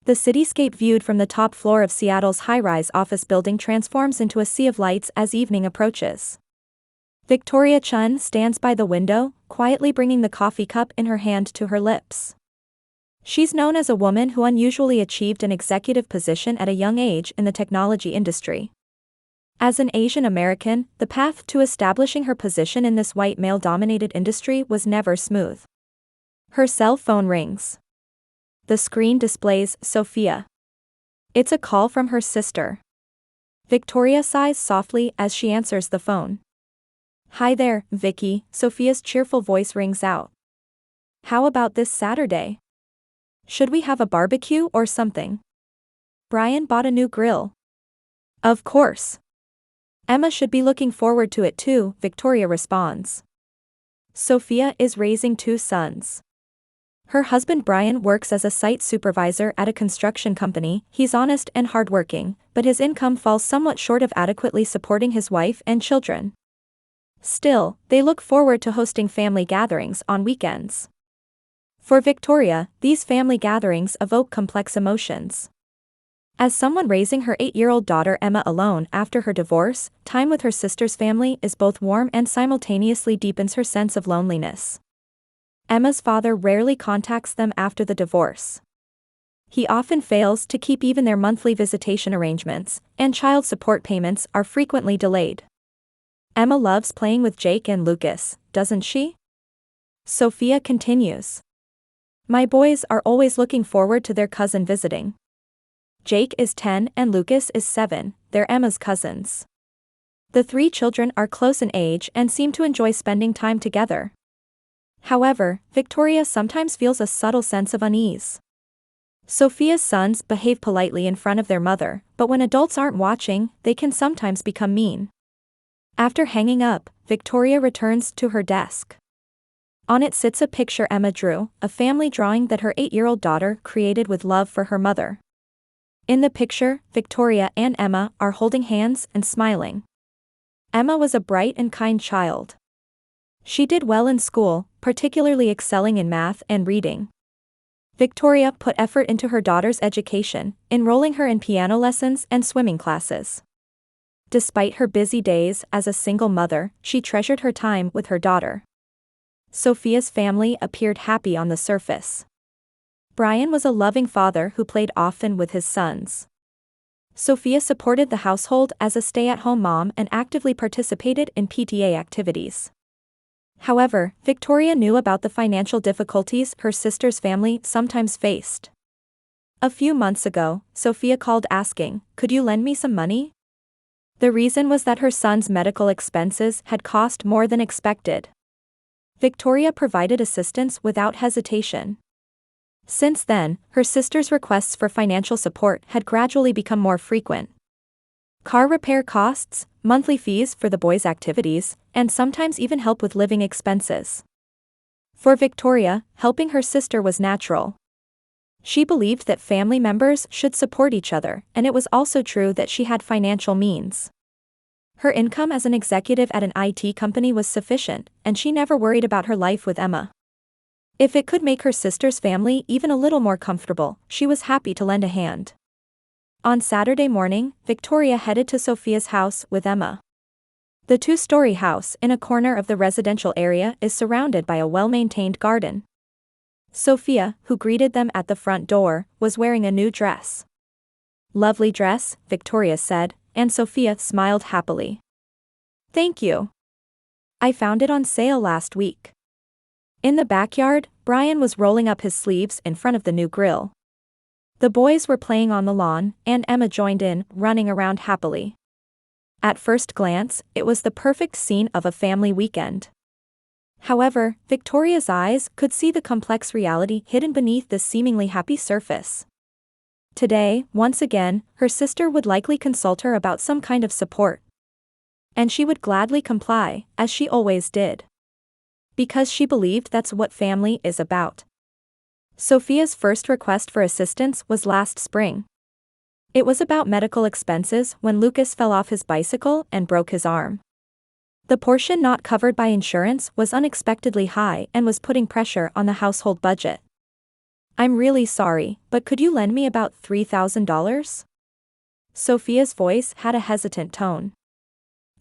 The cityscape viewed from the top floor of Seattle's high-rise office building transforms into a sea of lights as evening approaches. Victoria Chun stands by the window, quietly bringing the coffee cup in her hand to her lips. She's known as a woman who unusually achieved an executive position at a young age in the technology industry. As an Asian American, the path to establishing her position in this white male-dominated industry was never smooth. Her cell phone rings. The screen displays Sophia. It's a call from her sister. Victoria sighs softly as she answers the phone. "Hi there, Vicky," Sophia's cheerful voice rings out. "How about this Saturday? Should we have a barbecue or something? Brian bought a new grill." "Of course. Emma should be looking forward to it too," Victoria responds. Sophia is raising 2 sons. Her husband Brian works as a site supervisor at a construction company. He's honest and hardworking, but his income falls somewhat short of adequately supporting his wife and children. Still, they look forward to hosting family gatherings on weekends. For Victoria, these family gatherings evoke complex emotions. As someone raising her 8-year-old daughter Emma alone after her divorce, time with her sister's family is both warm and simultaneously deepens her sense of loneliness. Emma's father rarely contacts them after the divorce. He often fails to keep even their monthly visitation arrangements, and child support payments are frequently delayed. Emma loves playing with Jake and Lucas, doesn't she? Sophia continues. "My boys are always looking forward to their cousin visiting. Jake is 10 and Lucas is 7, they're Emma's cousins. The 3 children are close in age and seem to enjoy spending time together." However, Victoria sometimes feels a subtle sense of unease. Sophia's sons behave politely in front of their mother, but when adults aren't watching, they can sometimes become mean. After hanging up, Victoria returns to her desk. On it sits a picture Emma drew, a family drawing that her 8-year-old daughter created with love for her mother. In the picture, Victoria and Emma are holding hands and smiling. Emma was a bright and kind child. She did well in school, particularly excelling in math and reading. Victoria put effort into her daughter's education, enrolling her in piano lessons and swimming classes. Despite her busy days as a single mother, she treasured her time with her daughter. Sophia's family appeared happy on the surface. Brian was a loving father who played often with his sons. Sophia supported the household as a stay-at-home mom and actively participated in PTA activities. However, Victoria knew about the financial difficulties her sister's family sometimes faced. A few months ago, Sophia called asking, "Could you lend me some money?" The reason was that her son's medical expenses had cost more than expected. Victoria provided assistance without hesitation. Since then, her sister's requests for financial support had gradually become more frequent. Car repair costs, monthly fees for the boys' activities, and sometimes even help with living expenses. For Victoria, helping her sister was natural. She believed that family members should support each other, and it was also true that she had financial means. Her income as an executive at an IT company was sufficient, and she never worried about her life with Emma. If it could make her sister's family even a little more comfortable, she was happy to lend a hand. On Saturday morning, Victoria headed to Sophia's house with Emma. The 2-story house in a corner of the residential area is surrounded by a well-maintained garden. Sophia, who greeted them at the front door, was wearing a new dress. "Lovely dress," Victoria said, and Sophia smiled happily. "Thank you. I found it on sale last week." In the backyard, Brian was rolling up his sleeves in front of the new grill. The boys were playing on the lawn, and Emma joined in, running around happily. At first glance, it was the perfect scene of a family weekend. However, Victoria's eyes could see the complex reality hidden beneath this seemingly happy surface. Today, once again, her sister would likely consult her about some kind of support. And she would gladly comply, as she always did. Because she believed that's what family is about. Sophia's first request for assistance was last spring. It was about medical expenses when Lucas fell off his bicycle and broke his arm. The portion not covered by insurance was unexpectedly high and was putting pressure on the household budget. I'm really sorry, but could you lend me about $3,000? Sophia's voice had a hesitant tone.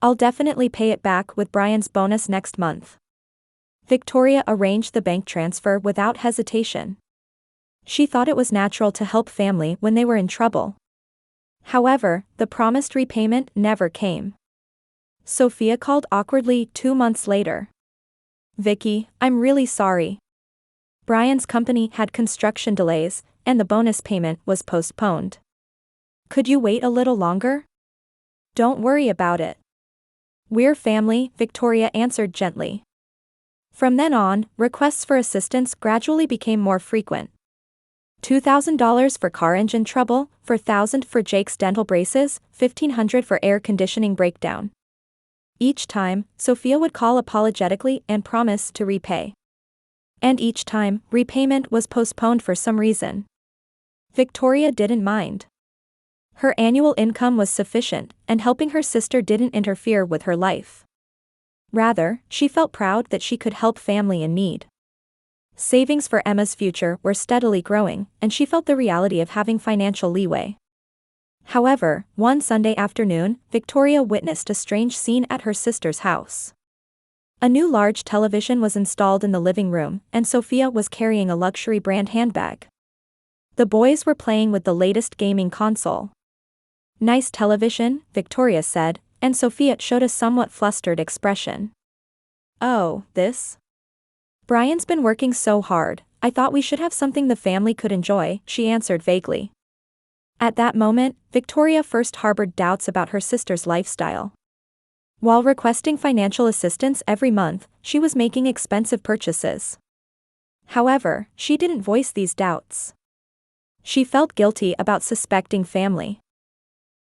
I'll definitely pay it back with Brian's bonus next month. Victoria arranged the bank transfer without hesitation. She thought it was natural to help family when they were in trouble. However, the promised repayment never came. Sophia called awkwardly 2 months later. Vicky, I'm really sorry. Brian's company had construction delays, and the bonus payment was postponed. Could you wait a little longer? Don't worry about it. We're family, Victoria answered gently. From then on, requests for assistance gradually became more frequent. $2,000 for car engine trouble, $4,000 for Jake's dental braces, $1,500 for air conditioning breakdown. Each time, Sophia would call apologetically and promise to repay. And each time, repayment was postponed for some reason. Victoria didn't mind. Her annual income was sufficient, and helping her sister didn't interfere with her life. Rather, she felt proud that she could help family in need. Savings for Emma's future were steadily growing, and she felt the reality of having financial leeway. However, one Sunday afternoon, Victoria witnessed a strange scene at her sister's house. A new large television was installed in the living room, and Sophia was carrying a luxury brand handbag. The boys were playing with the latest gaming console. Nice television, Victoria said, and Sophia showed a somewhat flustered expression. Oh, this? Brian's been working so hard, I thought we should have something the family could enjoy, she answered vaguely. At that moment, Victoria first harbored doubts about her sister's lifestyle. While requesting financial assistance every month, she was making expensive purchases. However, she didn't voice these doubts. She felt guilty about suspecting family.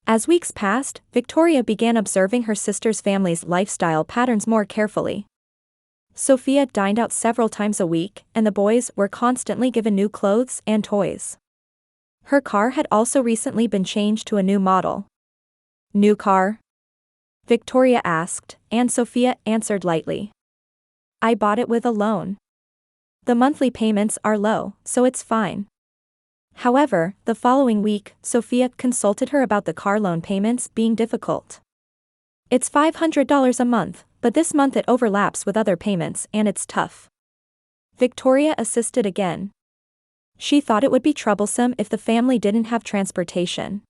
As weeks passed, Victoria began observing her sister's family's lifestyle patterns more carefully. Sophia dined out several times a week, and the boys were constantly given new clothes and toys. Her car had also recently been changed to a new model. New car? Victoria asked, and Sophia answered lightly. I bought it with a loan. The monthly payments are low, so it's fine. However, the following week, Sophia consulted her about the car loan payments being difficult. It's $500 a month, but this month it overlaps with other payments and it's tough. Victoria assisted again. She thought it would be troublesome if the family didn't have transportation.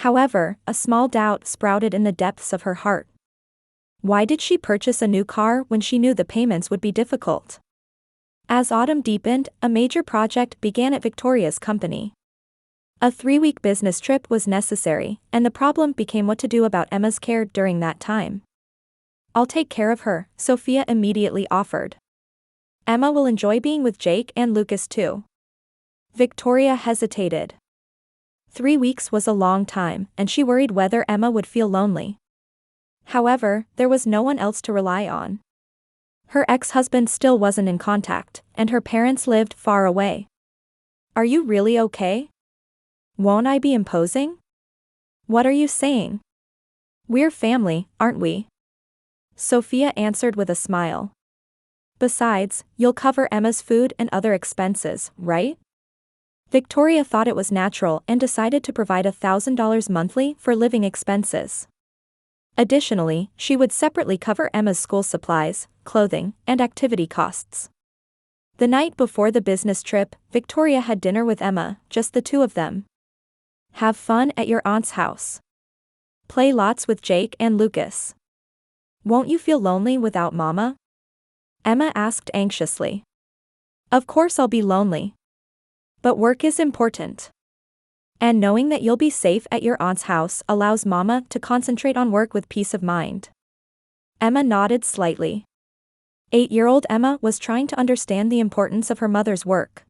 However, a small doubt sprouted in the depths of her heart. Why did she purchase a new car when she knew the payments would be difficult? As autumn deepened, a major project began at Victoria's company. A 3-week business trip was necessary, and the problem became what to do about Emma's care during that time. I'll take care of her, Sophia immediately offered. Emma will enjoy being with Jake and Lucas too. Victoria hesitated. 3 weeks was a long time, and she worried whether Emma would feel lonely. However, there was no one else to rely on. Her ex-husband still wasn't in contact, and her parents lived far away. Are you really okay? Won't I be imposing? What are you saying? We're family, aren't we? Sophia answered with a smile. Besides, you'll cover Emma's food and other expenses, right? Victoria thought it was natural and decided to provide $1,000 monthly for living expenses. Additionally, she would separately cover Emma's school supplies, clothing, and activity costs. The night before the business trip, Victoria had dinner with Emma, just the two of them. Have fun at your aunt's house. Play lots with Jake and Lucas. Won't you feel lonely without Mama? Emma asked anxiously. Of course I'll be lonely. But work is important. And knowing that you'll be safe at your aunt's house allows Mama to concentrate on work with peace of mind. Emma nodded slightly. 8-year-old Emma was trying to understand the importance of her mother's work.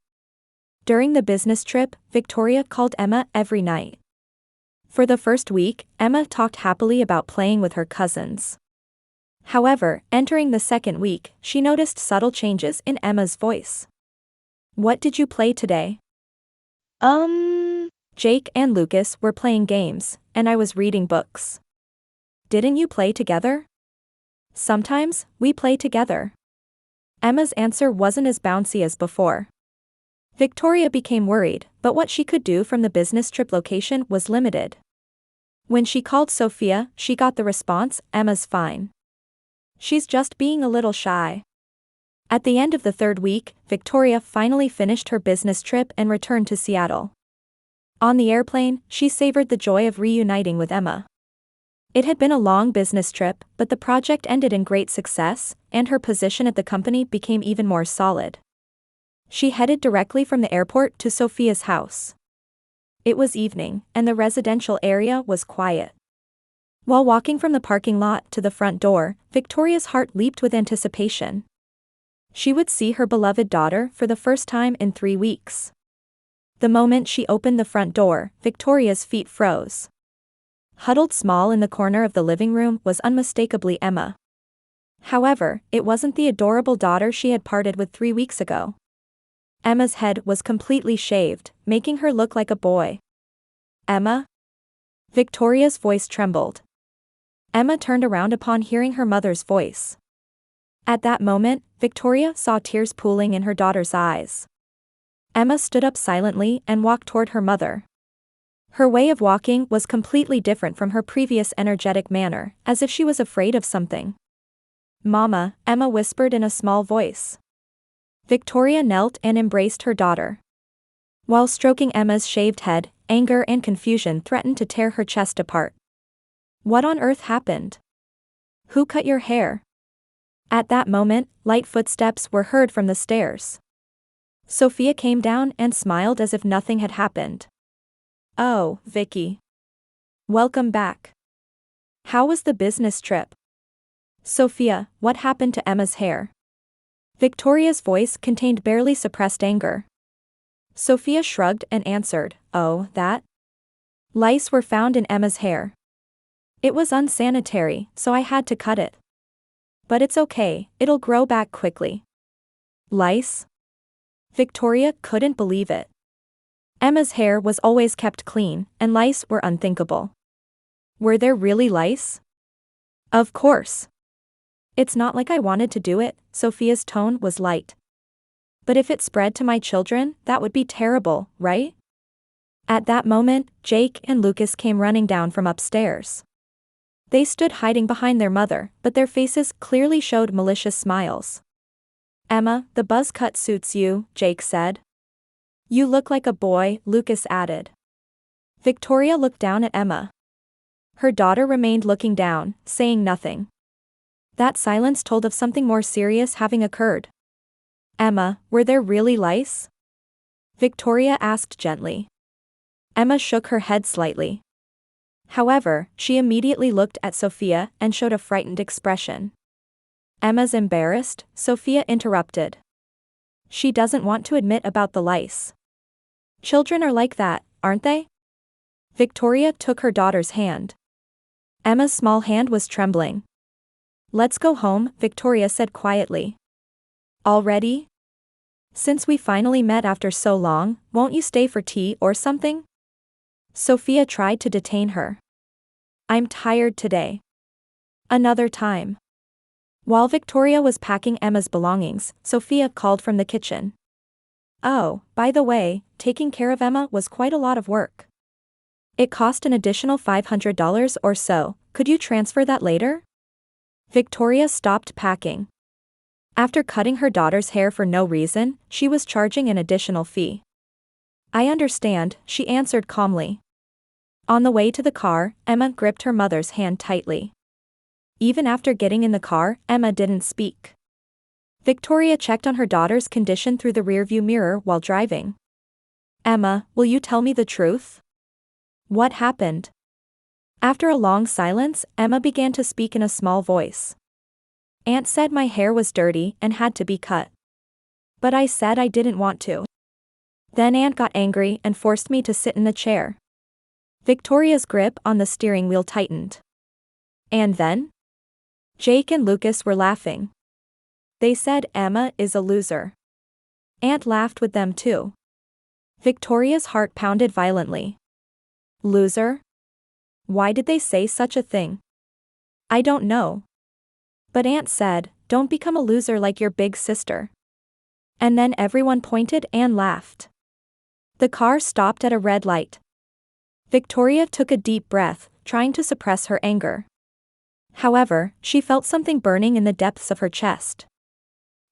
During the business trip, Victoria called Emma every night. For the first week, Emma talked happily about playing with her cousins. However, entering the second week, she noticed subtle changes in Emma's voice. What did you play today? Jake and Lucas were playing games, and I was reading books. Didn't you play together? Sometimes, we play together. Emma's answer wasn't as bouncy as before. Victoria became worried, but what she could do from the business trip location was limited. When she called Sophia, she got the response, "Emma's fine. She's just being a little shy." At the end of the third week, Victoria finally finished her business trip and returned to Seattle. On the airplane, she savored the joy of reuniting with Emma. It had been a long business trip, but the project ended in great success, and her position at the company became even more solid. She headed directly from the airport to Sophia's house. It was evening, and the residential area was quiet. While walking from the parking lot to the front door, Victoria's heart leaped with anticipation. She would see her beloved daughter for the first time in 3 weeks. The moment she opened the front door, Victoria's feet froze. Huddled small in the corner of the living room was unmistakably Emma. However, it wasn't the adorable daughter she had parted with 3 weeks ago. Emma's head was completely shaved, making her look like a boy. "Emma?" Victoria's voice trembled. Emma turned around upon hearing her mother's voice. At that moment, Victoria saw tears pooling in her daughter's eyes. Emma stood up silently and walked toward her mother. Her way of walking was completely different from her previous energetic manner, as if she was afraid of something. "Mama," Emma whispered in a small voice. Victoria knelt and embraced her daughter. While stroking Emma's shaved head, anger and confusion threatened to tear her chest apart. "What on earth happened? Who cut your hair?" At that moment, light footsteps were heard from the stairs. Sophia came down and smiled as if nothing had happened. "Oh, Vicky. Welcome back. How was the business trip?" "Sophia, what happened to Emma's hair?" Victoria's voice contained barely suppressed anger. Sophia shrugged and answered, "Oh, that? Lice were found in Emma's hair. It was unsanitary, so I had to cut it. But it's okay, it'll grow back quickly." "Lice?" Victoria couldn't believe it. Emma's hair was always kept clean, and lice were unthinkable. Were there really lice? "Of course. It's not like I wanted to do it," Sophia's tone was light. "But if it spread to my children, that would be terrible, right?" At that moment, Jake and Lucas came running down from upstairs. They stood hiding behind their mother, but their faces clearly showed malicious smiles. "Emma, the buzz cut suits you," Jake said. "You look like a boy," Lucas added. Victoria looked down at Emma. Her daughter remained looking down, saying nothing. That silence told of something more serious having occurred. "Emma, were there really lice?" Victoria asked gently. Emma shook her head slightly. However, she immediately looked at Sophia and showed a frightened expression. "Emma's embarrassed," Sophia interrupted. "She doesn't want to admit about the lice. Children are like that, aren't they?" Victoria took her daughter's hand. Emma's small hand was trembling. "Let's go home," Victoria said quietly. "Already? Since we finally met after so long, won't you stay for tea or something?" Sophia tried to detain her. "I'm tired today. Another time." While Victoria was packing Emma's belongings, Sophia called from the kitchen. "Oh, by the way, taking care of Emma was quite a lot of work. It cost an additional $500 or so, could you transfer that later?" Victoria stopped packing. After cutting her daughter's hair for no reason, she was charging an additional fee. "I understand," she answered calmly. On the way to the car, Emma gripped her mother's hand tightly. Even after getting in the car, Emma didn't speak. Victoria checked on her daughter's condition through the rearview mirror while driving. "Emma, will you tell me the truth? What happened?" After a long silence, Emma began to speak in a small voice. "Aunt said my hair was dirty and had to be cut. But I said I didn't want to. Then Aunt got angry and forced me to sit in the chair." Victoria's grip on the steering wheel tightened. "And then?" Jake and Lucas were laughing. "They said Emma is a loser." Aunt laughed with them too. Victoria's heart pounded violently. "Loser? Why did they say such a thing?" "I don't know. But Aunt said, don't become a loser like your big sister." And then everyone pointed and laughed. The car stopped at a red light. Victoria took a deep breath, trying to suppress her anger. However, she felt something burning in the depths of her chest.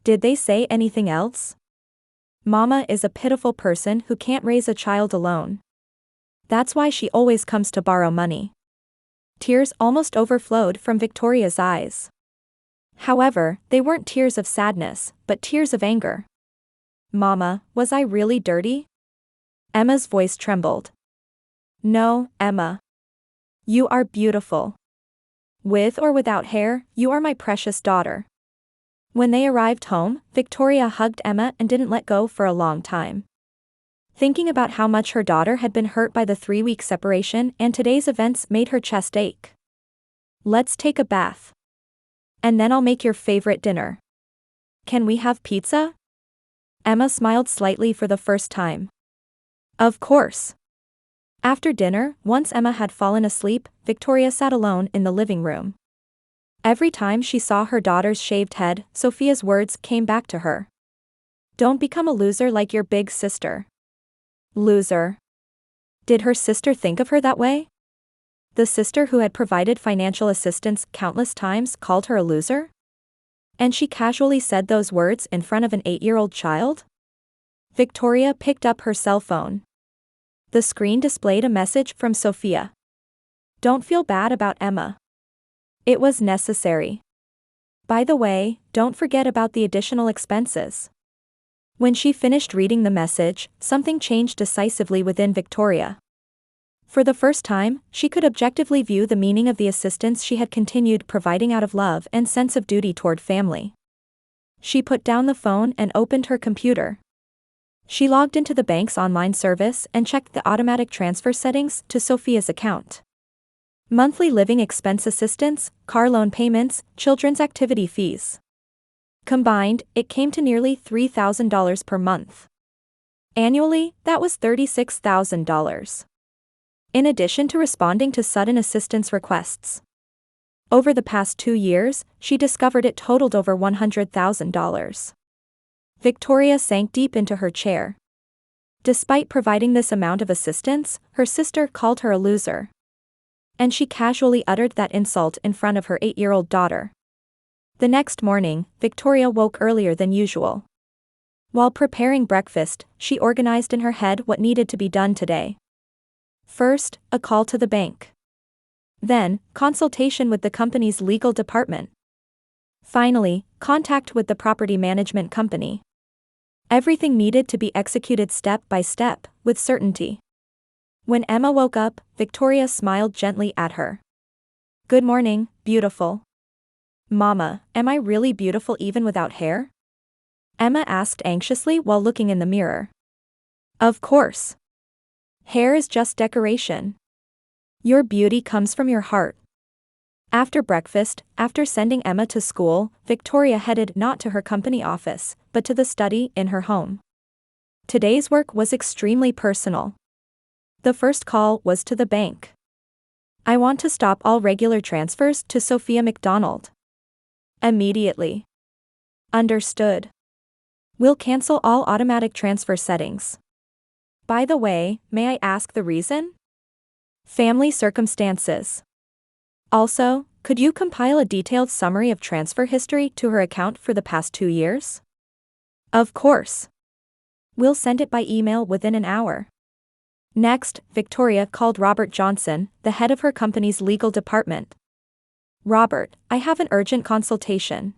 Did they say anything else? Mama is a pitiful person who can't raise a child alone. That's why she always comes to borrow money. Tears almost overflowed from Victoria's eyes. However, they weren't tears of sadness, but tears of anger. Mama, was I really dirty? Emma's voice trembled. No, Emma. You are beautiful. With or without hair, you are my precious daughter. When they arrived home, Victoria hugged Emma and didn't let go for a long time. Thinking about how much her daughter had been hurt by the 3-week separation and today's events made her chest ache. Let's take a bath. And then I'll make your favorite dinner. Can we have pizza? Emma smiled slightly for the first time. Of course. After dinner, once Emma had fallen asleep, Victoria sat alone in the living room. Every time she saw her daughter's shaved head, Sophia's words came back to her. Don't become a loser like your big sister. Loser. Did her sister think of her that way? The sister who had provided financial assistance countless times called her a loser? And she casually said those words in front of an 8-year-old child? Victoria picked up her cell phone. The screen displayed a message from Sophia. Don't feel bad about Emma. It was necessary. By the way, don't forget about the additional expenses. When she finished reading the message, something changed decisively within Victoria. For the first time, she could objectively view the meaning of the assistance she had continued providing out of love and sense of duty toward family. She put down the phone and opened her computer. She logged into the bank's online service and checked the automatic transfer settings to Sophia's account. Monthly living expense assistance, car loan payments, children's activity fees. Combined, it came to nearly $3,000 per month. Annually, that was $36,000. In addition to responding to sudden assistance requests. Over the past 2 years, she discovered it totaled over $100,000. Victoria sank deep into her chair. Despite providing this amount of assistance, her sister called her a loser. And she casually uttered that insult in front of her 8-year-old daughter. The next morning, Victoria woke earlier than usual. While preparing breakfast, she organized in her head what needed to be done today. First, a call to the bank. Then, consultation with the company's legal department. Finally, contact with the property management company. Everything needed to be executed step by step, with certainty. When Emma woke up, Victoria smiled gently at her. Good morning, beautiful. Mama, am I really beautiful even without hair? Emma asked anxiously while looking in the mirror. Of course. Hair is just decoration. Your beauty comes from your heart. After breakfast, after sending Emma to school, Victoria headed not to her company office, but to the study in her home. Today's work was extremely personal. The first call was to the bank. I want to stop all regular transfers to Sophia McDonald. Immediately. Understood. We'll cancel all automatic transfer settings. By the way, may I ask the reason? Family circumstances. Also, could you compile a detailed summary of transfer history to her account for the past 2 years? Of course. We'll send it by email within an hour. Next, Victoria called Robert Johnson, the head of her company's legal department. Robert, I have an urgent consultation.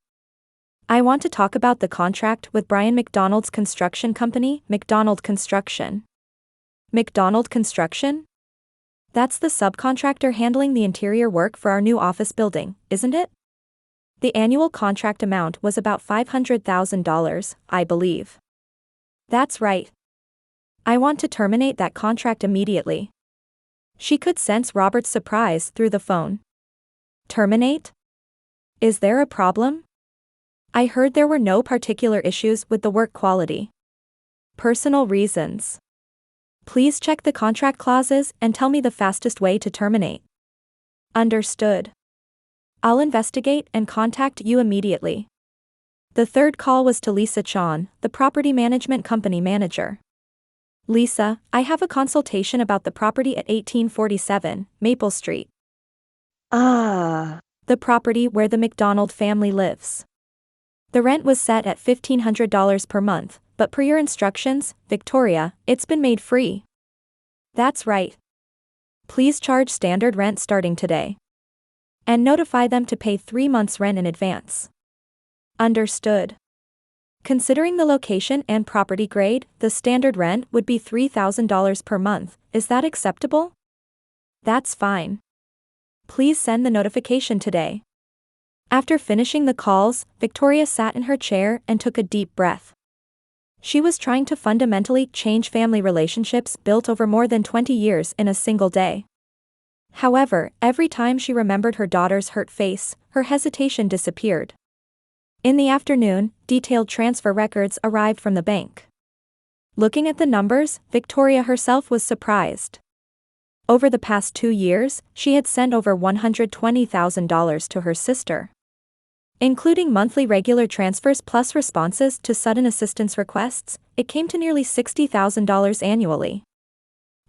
I want to talk about the contract with Brian McDonald's construction company, McDonald Construction. McDonald Construction? That's the subcontractor handling the interior work for our new office building, isn't it? The annual contract amount was about $500,000, I believe. That's right. I want to terminate that contract immediately. She could sense Robert's surprise through the phone. Terminate? Is there a problem? I heard there were no particular issues with the work quality. Personal reasons. Please check the contract clauses and tell me the fastest way to terminate. Understood. I'll investigate and contact you immediately. The third call was to Lisa Chan, the property management company manager. Lisa, I have a consultation about the property at 1847 Maple Street. The property where the McDonald family lives. The rent was set at $1,500 per month, but per your instructions, Victoria, it's been made free. That's right. Please charge standard rent starting today. And notify them to pay 3 months' rent in advance. Understood. Considering the location and property grade, the standard rent would be $3,000 per month. Is that acceptable? That's fine. Please send the notification today. After finishing the calls, Victoria sat in her chair and took a deep breath. She was trying to fundamentally change family relationships built over more than 20 years in a single day. However, every time she remembered her daughter's hurt face, her hesitation disappeared. In the afternoon, detailed transfer records arrived from the bank. Looking at the numbers, Victoria herself was surprised. Over the past 2 years, she had sent over $120,000 to her sister. Including monthly regular transfers plus responses to sudden assistance requests, it came to nearly $60,000 annually.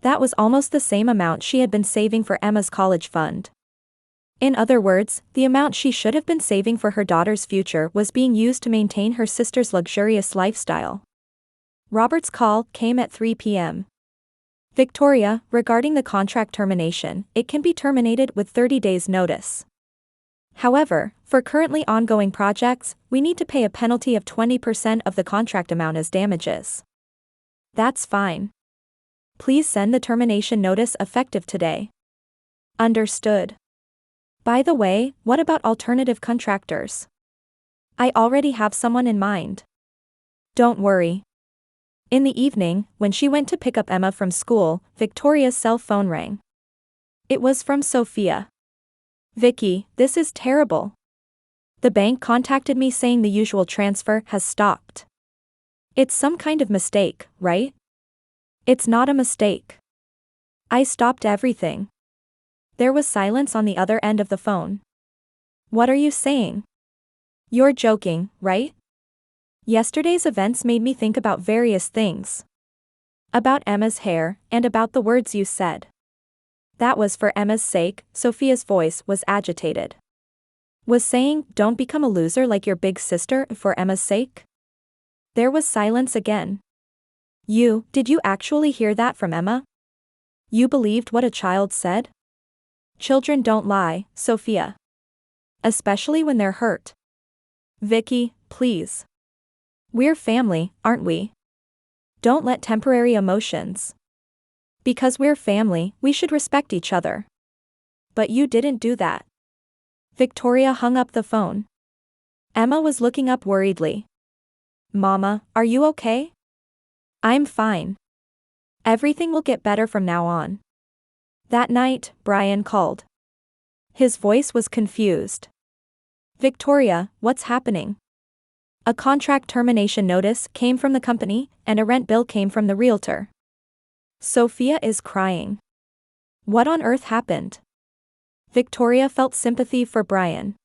That was almost the same amount she had been saving for Emma's college fund. In other words, the amount she should have been saving for her daughter's future was being used to maintain her sister's luxurious lifestyle. Robert's call came at 3 p.m. Victoria, regarding the contract termination, it can be terminated with 30 days' notice. However, for currently ongoing projects, we need to pay a penalty of 20% of the contract amount as damages. That's fine. Please send the termination notice effective today. Understood. By the way, what about alternative contractors? I already have someone in mind. Don't worry. In the evening, when she went to pick up Emma from school, Victoria's cell phone rang. It was from Sophia. Vicky, this is terrible. The bank contacted me saying the usual transfer has stopped. It's some kind of mistake, right? It's not a mistake. I stopped everything. There was silence on the other end of the phone. What are you saying? You're joking, right? Yesterday's events made me think about various things. About Emma's hair, and about the words you said. That was for Emma's sake. Sophia's voice was agitated. Was saying, don't become a loser like your big sister, for Emma's sake? There was silence again. Did you actually hear that from Emma? You believed what a child said? Children don't lie, Sophia. Especially when they're hurt. Vicky, please. We're family, aren't we? Don't let temporary emotions. Because we're family, we should respect each other. But you didn't do that. Victoria hung up the phone. Emma was looking up worriedly. Mama, are you okay? I'm fine. Everything will get better from now on. That night, Brian called. His voice was confused. Victoria, what's happening? A contract termination notice came from the company, and a rent bill came from the realtor. Sophia is crying. What on earth happened? Victoria felt sympathy for Brian.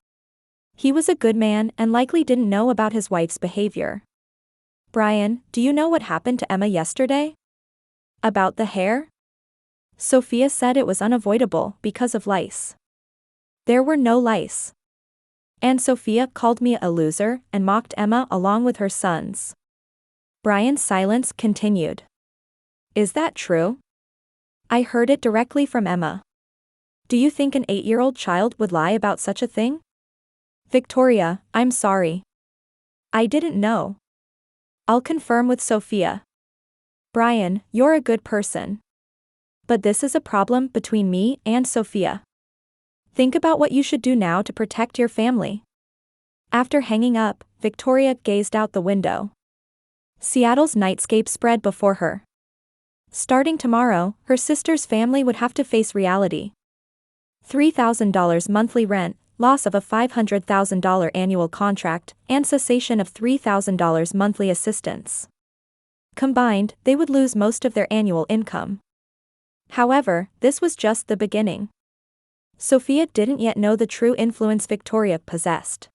He was a good man and likely didn't know about his wife's behavior. Brian, do you know what happened to Emma yesterday? About the hair? Sophia said it was unavoidable because of lice. There were no lice. And Sophia called me a loser and mocked Emma along with her sons. Brian's silence continued. Is that true? I heard it directly from Emma. Do you think an 8-year-old child would lie about such a thing? Victoria, I'm sorry. I didn't know. I'll confirm with Sophia. Brian, you're a good person. But this is a problem between me and Sophia. Think about what you should do now to protect your family. After hanging up, Victoria gazed out the window. Seattle's nightscape spread before her. Starting tomorrow, her sister's family would have to face reality. $3,000 monthly rent, loss of a $500,000 annual contract, and cessation of $3,000 monthly assistance. Combined, they would lose most of their annual income. However, this was just the beginning. Sophia didn't yet know the true influence Victoria possessed.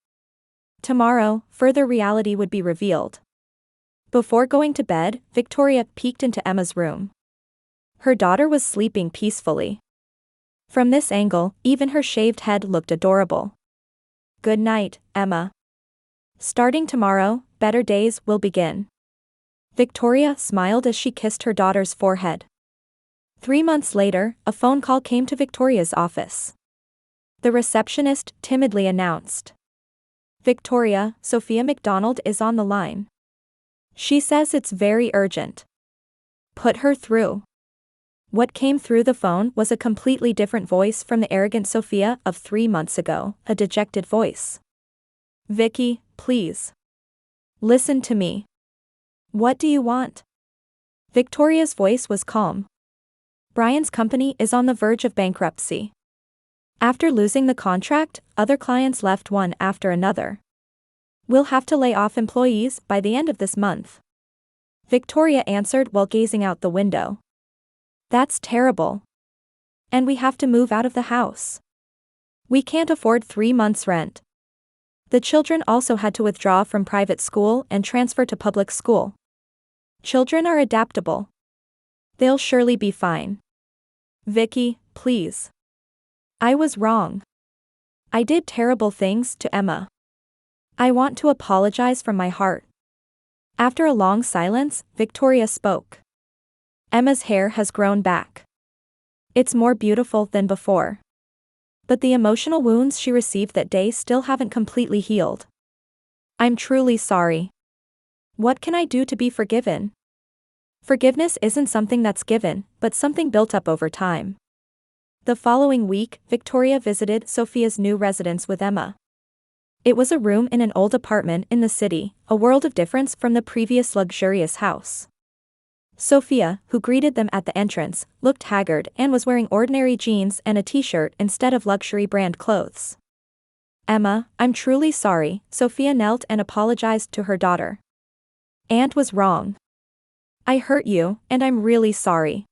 Tomorrow, further reality would be revealed. Before going to bed, Victoria peeked into Emma's room. Her daughter was sleeping peacefully. From this angle, even her shaved head looked adorable. "Good night, Emma. Starting tomorrow, better days will begin." Victoria smiled as she kissed her daughter's forehead. 3 months later, a phone call came to Victoria's office. The receptionist timidly announced, "Victoria, Sophia McDonald is on the line. She says it's very urgent. Put her through." What came through the phone was a completely different voice from the arrogant Sophia of 3 months ago, a dejected voice. "Vicky, please. Listen to me. What do you want?" Victoria's voice was calm. "Brian's company is on the verge of bankruptcy. After losing the contract, other clients left one after another. We'll have to lay off employees by the end of this month." Victoria answered while gazing out the window. "That's terrible. And we have to move out of the house. We can't afford 3 months' rent." The children also had to withdraw from private school and transfer to public school. Children are adaptable. They'll surely be fine. "Vicky, please. I was wrong. I did terrible things to Emma. I want to apologize from my heart." After a long silence, Victoria spoke. "Emma's hair has grown back. It's more beautiful than before. But the emotional wounds she received that day still haven't completely healed. I'm truly sorry. What can I do to be forgiven?" Forgiveness isn't something that's given, but something built up over time. The following week, Victoria visited Sophia's new residence with Emma. It was a room in an old apartment in the city, a world of difference from the previous luxurious house. Sophia, who greeted them at the entrance, looked haggard and was wearing ordinary jeans and a t-shirt instead of luxury brand clothes. "Emma, I'm truly sorry," Sophia knelt and apologized to her daughter. "Aunt was wrong. I hurt you, and I'm really sorry."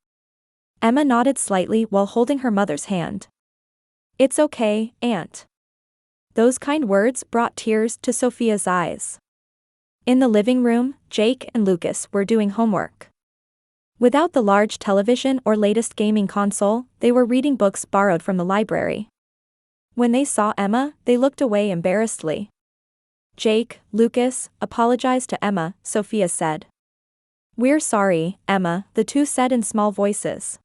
Emma nodded slightly while holding her mother's hand. "It's okay, Aunt." Those kind words brought tears to Sophia's eyes. In the living room, Jake and Lucas were doing homework. Without the large television or latest gaming console, they were reading books borrowed from the library. When they saw Emma, they looked away embarrassedly. "Jake, Lucas, apologize to Emma," Sophia said. "We're sorry, Emma," the two said in small voices.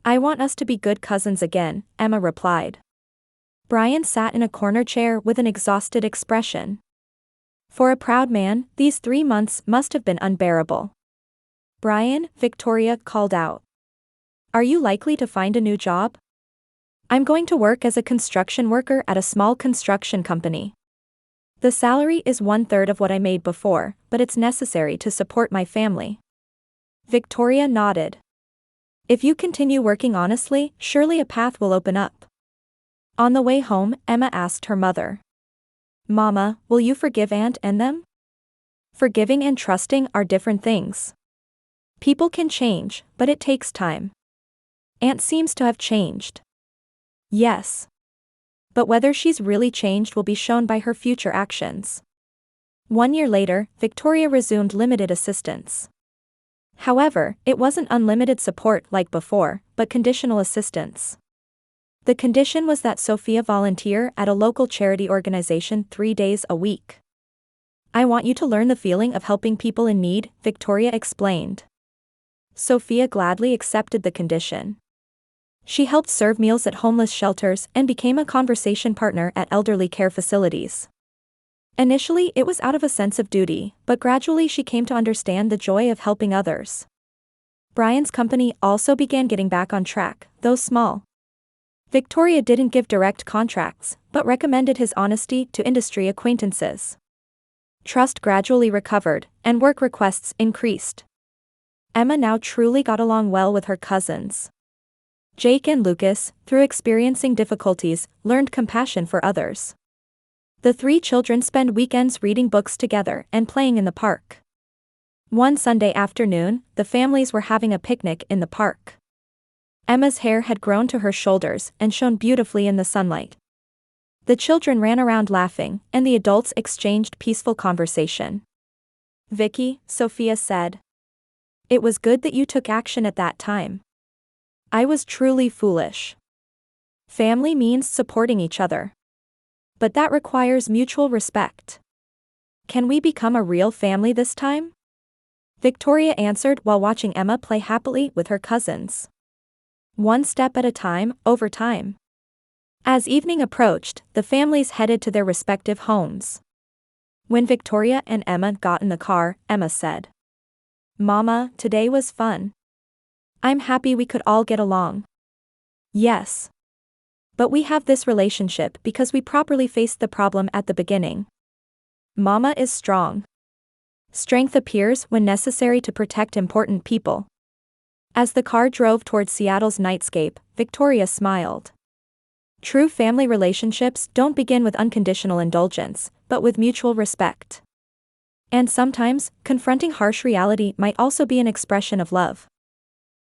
"I want us to be good cousins again," Emma replied. Brian sat in a corner chair with an exhausted expression. For a proud man, these 3 months must have been unbearable. "Brian," Victoria called out. "Are you likely to find a new job?" "I'm going to work as a construction worker at a small construction company. The salary is 1/3 of what I made before, but it's necessary to support my family." Victoria nodded. "If you continue working honestly, surely a path will open up." On the way home, Emma asked her mother, "Mama, will you forgive Aunt and them?" Forgiving and trusting are different things. People can change, but it takes time. Aunt seems to have changed. Yes. But whether she's really changed will be shown by her future actions. 1 year later, Victoria resumed limited assistance. However, it wasn't unlimited support like before, but conditional assistance. The condition was that Sophia volunteer at a local charity organization 3 days a week. "I want you to learn the feeling of helping people in need," Victoria explained. Sophia gladly accepted the condition. She helped serve meals at homeless shelters and became a conversation partner at elderly care facilities. Initially, it was out of a sense of duty, but gradually she came to understand the joy of helping others. Brian's company also began getting back on track, though small. Victoria didn't give direct contracts, but recommended his honesty to industry acquaintances. Trust gradually recovered, and work requests increased. Emma now truly got along well with her cousins. Jake and Lucas, through experiencing difficulties, learned compassion for others. The 3 children spend weekends reading books together and playing in the park. One Sunday afternoon, the families were having a picnic in the park. Emma's hair had grown to her shoulders and shone beautifully in the sunlight. The children ran around laughing, and the adults exchanged peaceful conversation. "Vicky," Sophia said. "It was good that you took action at that time. I was truly foolish. Family means supporting each other. But that requires mutual respect. Can we become a real family this time?" Victoria answered while watching Emma play happily with her cousins. One step at a time, over time. As evening approached, the families headed to their respective homes. When Victoria and Emma got in the car, Emma said, "Mama, today was fun. I'm happy we could all get along." "Yes. But we have this relationship because we properly faced the problem at the beginning. Mama is strong. Strength appears when necessary to protect important people." As the car drove towards Seattle's nightscape, Victoria smiled. True family relationships don't begin with unconditional indulgence, but with mutual respect. And sometimes, confronting harsh reality might also be an expression of love.